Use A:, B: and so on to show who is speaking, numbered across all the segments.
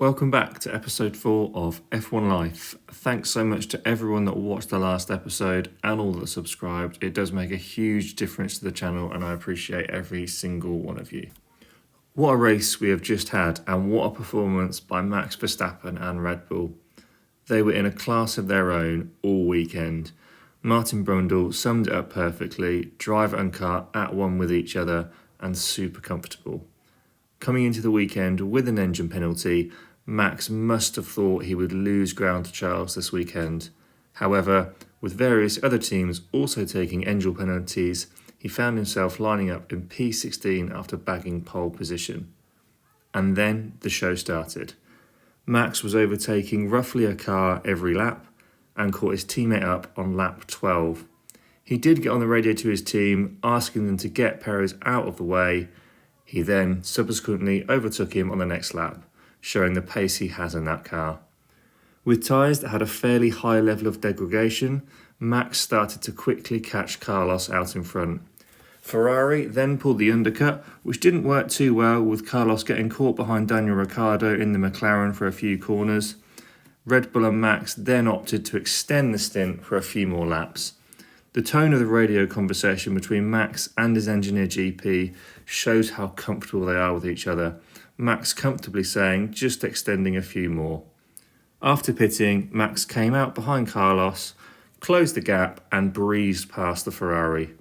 A: Welcome back to episode 4 of F1 Life. Thanks so much to everyone that watched the last episode and all that subscribed. It does make a huge difference to the channel and I appreciate every single one of you. What a race we have just had and what a performance by Max Verstappen and Red Bull. They were in a class of their own all weekend. Martin Brundle summed it up perfectly, driver and car at one with each other and super comfortable. Coming into the weekend with an engine penalty, Max must have thought he would lose ground to Charles this weekend. However, with various other teams also taking engine penalties, he found himself lining up in P16 after bagging pole position. And then the show started. Max was overtaking roughly a car every lap and caught his teammate up on lap 12. He did get on the radio to his team, asking them to get Perez out of the way. He then subsequently overtook him on the next lap, showing the pace he has in that car. With tyres that had a fairly high level of degradation, Max started to quickly catch Carlos out in front. Ferrari then pulled the undercut, which didn't work too well, with Carlos getting caught behind Daniel Ricciardo in the McLaren for a few corners. Red Bull and Max then opted to extend the stint for a few more laps. The tone of the radio conversation between Max and his engineer GP shows how comfortable they are with each other, Max comfortably saying just extending a few more. After pitting, Max came out behind Carlos, closed the gap and breezed past the Ferrari.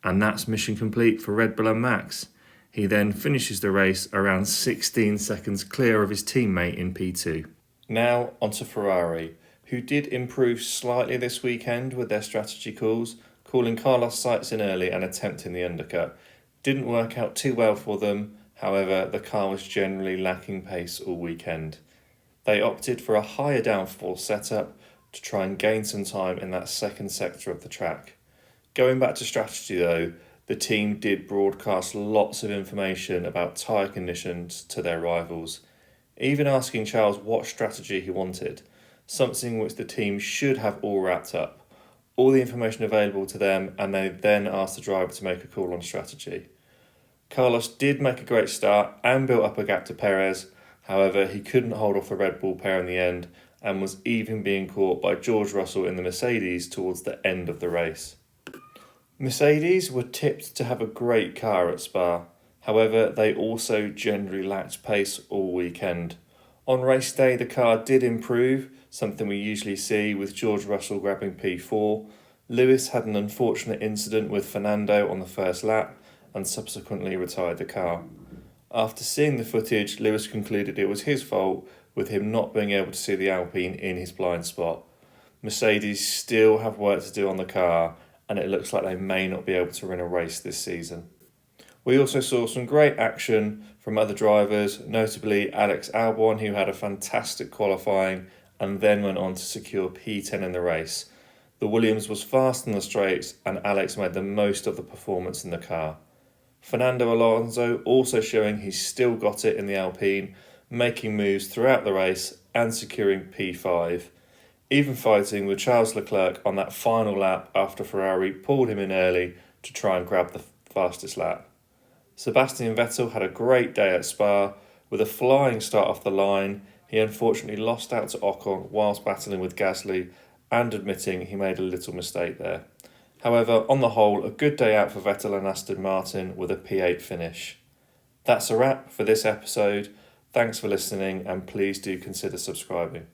A: And that's mission complete for Red Bull and Max. He then finishes the race around 16 seconds clear of his teammate in P2. Now onto Ferrari, who did improve slightly this weekend with their strategy calls, calling Carlos Sainz in early and attempting the undercut. Didn't work out too well for them, however the car was generally lacking pace all weekend. They opted for a higher downforce setup to try and gain some time in that second sector of the track. Going back to strategy though, the team did broadcast lots of information about tyre conditions to their rivals, even asking Charles what strategy he wanted, something which the team should have all wrapped up. All the information available to them, and they then asked the driver to make a call on strategy. Carlos did make a great start and built up a gap to Perez, however he couldn't hold off the Red Bull pair in the end and was even being caught by George Russell in the Mercedes towards the end of the race. Mercedes were tipped to have a great car at Spa. However, they also generally lacked pace all weekend. On race day, the car did improve, something we usually see with George Russell grabbing P4. Lewis had an unfortunate incident with Fernando on the first lap and subsequently retired the car. After seeing the footage, Lewis concluded it was his fault, with him not being able to see the Alpine in his blind spot. Mercedes still have work to do on the car, and it looks like they may not be able to win a race this season. We also saw some great action from other drivers, notably Alex Albon, who had a fantastic qualifying and then went on to secure P10 in the race. The Williams was fast in the straights and Alex made the most of the performance in the car. Fernando Alonso also showing he's still got it in the Alpine, making moves throughout the race and securing P5, even fighting with Charles Leclerc on that final lap after Ferrari pulled him in early to try and grab the fastest lap. Sebastian Vettel had a great day at Spa. With a flying start off the line, he unfortunately lost out to Ocon whilst battling with Gasly and admitting he made a little mistake there. However, on the whole, a good day out for Vettel and Aston Martin with a P8 finish. That's a wrap for this episode. Thanks for listening and please do consider subscribing.